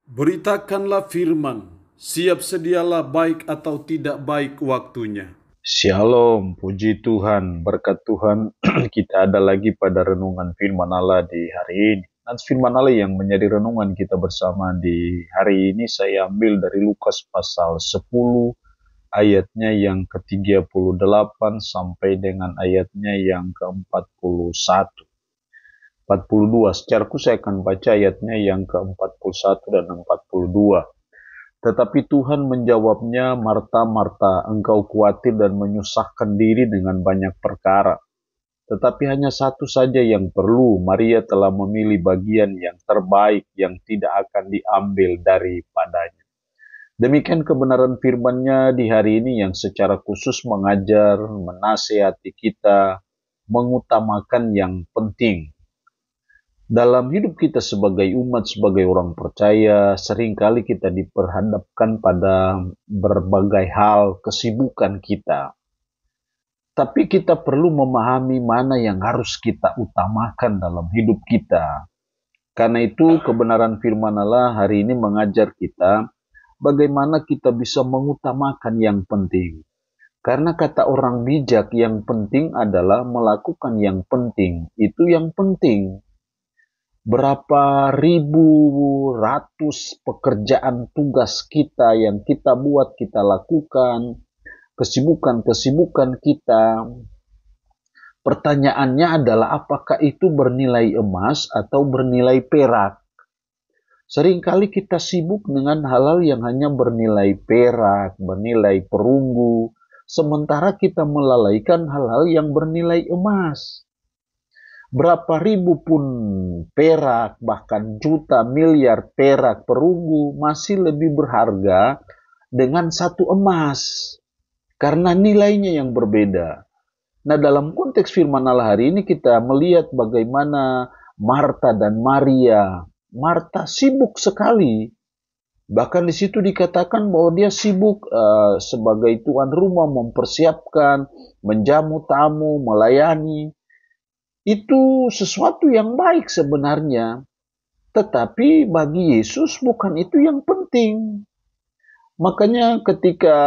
Beritakanlah firman, siap sedialah baik atau tidak baik waktunya. Shalom, puji Tuhan, berkat Tuhan kita ada lagi pada renungan firman Allah di hari ini. Dan firman Allah yang menjadi renungan kita bersama di hari ini saya ambil dari Lukas pasal 10 ayatnya yang ke-38 sampai dengan ayatnya yang ke-41. 42, secara khusus saya akan baca ayatnya yang ke-41 dan 42. Tetapi Tuhan menjawabnya, "Marta, Marta, engkau khawatir dan menyusahkan diri dengan banyak perkara. Tetapi hanya satu saja yang perlu. Maria telah memilih bagian yang terbaik yang tidak akan diambil daripadanya." Demikian kebenaran firman-Nya di hari ini yang secara khusus mengajar, menasihati kita, mengutamakan yang penting. Dalam hidup kita sebagai umat, sebagai orang percaya, seringkali kita diperhadapkan pada berbagai hal kesibukan kita. Tapi kita perlu memahami mana yang harus kita utamakan dalam hidup kita. Karena itu kebenaran firman Allah hari ini mengajar kita bagaimana kita bisa mengutamakan yang penting. Karena kata orang bijak, yang penting adalah melakukan yang penting. Itu yang penting. Berapa ribu, ratus pekerjaan tugas kita yang kita buat, kita lakukan, kesibukan-kesibukan kita. Pertanyaannya adalah apakah itu bernilai emas atau bernilai perak? Seringkali kita sibuk dengan hal-hal yang hanya bernilai perak, bernilai perunggu, sementara kita melalaikan hal-hal yang bernilai emas. Berapa ribu pun perak, bahkan juta, miliar perak, perunggu masih lebih berharga dengan satu emas. Karena nilainya yang berbeda. Nah, dalam konteks firman Allah hari ini kita melihat bagaimana Marta dan Maria. Marta sibuk sekali. Bahkan di situ dikatakan bahwa dia sibuk sebagai tuan rumah mempersiapkan, menjamu tamu, melayani. Itu sesuatu yang baik sebenarnya. Tetapi bagi Yesus bukan itu yang penting. Makanya ketika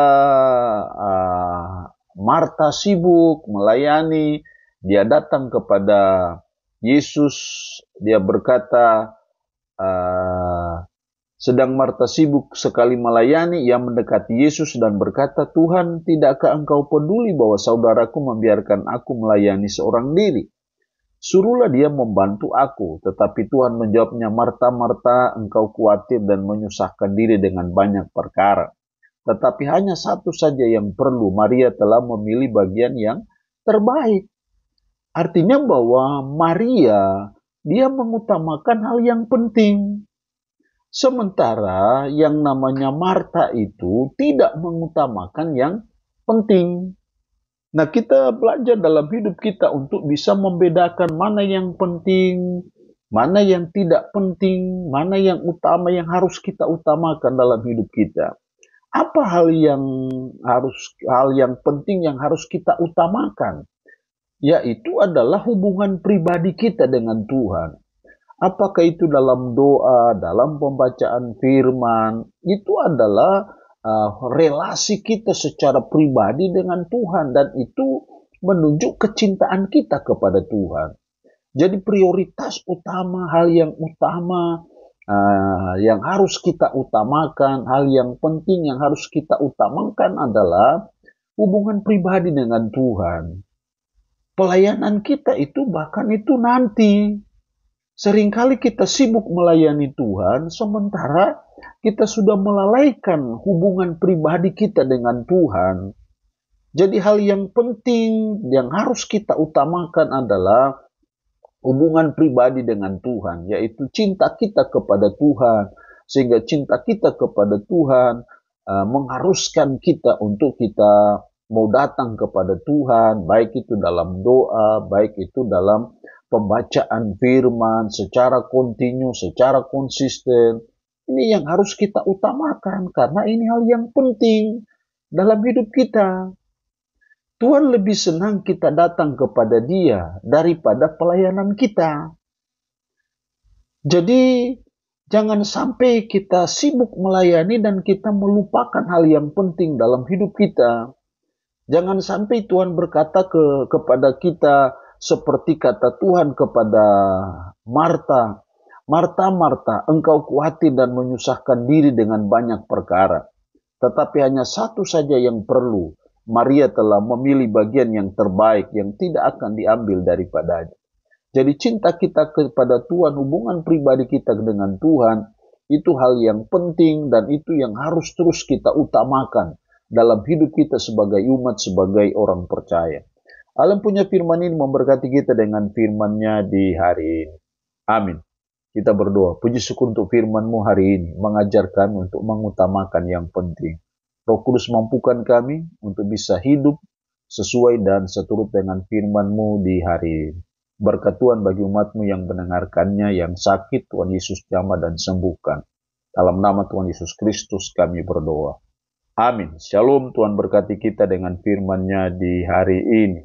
Marta sibuk melayani, dia datang kepada Yesus, dia berkata, sedang Marta sibuk sekali melayani, ia mendekati Yesus dan berkata, "Tuhan, tidakkah engkau peduli bahwa saudaraku membiarkan aku melayani seorang diri? Suruhlah dia membantu aku." Tetapi Tuhan menjawabnya, "Marta, Marta, engkau khawatir dan menyusahkan diri dengan banyak perkara. Tetapi hanya satu saja yang perlu. Maria telah memilih bagian yang terbaik." Artinya bahwa Maria, dia mengutamakan hal yang penting. Sementara yang namanya Marta itu tidak mengutamakan yang penting. Nah, kita belajar dalam hidup kita untuk bisa membedakan mana yang penting, mana yang tidak penting, mana yang utama yang harus kita utamakan dalam hidup kita. Apa hal yang penting yang harus kita utamakan? Yaitu adalah hubungan pribadi kita dengan Tuhan. Apakah itu dalam doa, dalam pembacaan firman, itu adalah relasi kita secara pribadi dengan Tuhan, dan itu menunjuk kecintaan kita kepada Tuhan. Jadi prioritas utama, hal yang utama yang harus kita utamakan, hal yang penting yang harus kita utamakan adalah hubungan pribadi dengan Tuhan. Pelayanan kita itu bahkan itu nanti. Seringkali kita sibuk melayani Tuhan, sementara kita sudah melalaikan hubungan pribadi kita dengan Tuhan. Jadi hal yang penting yang harus kita utamakan adalah hubungan pribadi dengan Tuhan, yaitu cinta kita kepada Tuhan. Sehingga cinta kita kepada Tuhan mengharuskan kita untuk kita mau datang kepada Tuhan, baik itu dalam doa, baik itu dalam pembacaan firman secara kontinu, secara konsisten. Ini yang harus kita utamakan karena ini hal yang penting dalam hidup kita. Tuhan lebih senang kita datang kepada Dia daripada pelayanan kita. Jadi Jangan sampai kita sibuk melayani dan kita melupakan hal yang penting dalam hidup kita. Jangan sampai Tuhan berkata kepada kita seperti kata Tuhan kepada Marta, Marta, Marta, engkau khawatir dan menyusahkan diri dengan banyak perkara. Tetapi hanya satu saja yang perlu. Maria telah memilih bagian yang terbaik yang tidak akan diambil daripadanya. Jadi cinta kita kepada Tuhan, hubungan pribadi kita dengan Tuhan, itu hal yang penting dan itu yang harus terus kita utamakan dalam hidup kita sebagai umat, sebagai orang percaya. Allah punya firman ini memberkati kita dengan firman-Nya di hari ini. Amin. Kita berdoa, puji syukur untuk firman-Mu hari ini, mengajar kami untuk mengutamakan yang penting. Roh Kudus mampukan kami untuk bisa hidup sesuai dan seturut dengan firman-Mu di hari ini. Berkat Tuhan bagi umat-Mu yang mendengarkannya, yang sakit, Tuhan Yesus jamah dan sembuhkan. Dalam nama Tuhan Yesus Kristus kami berdoa. Amin. Shalom, Tuhan berkati kita dengan firman-Nya di hari ini.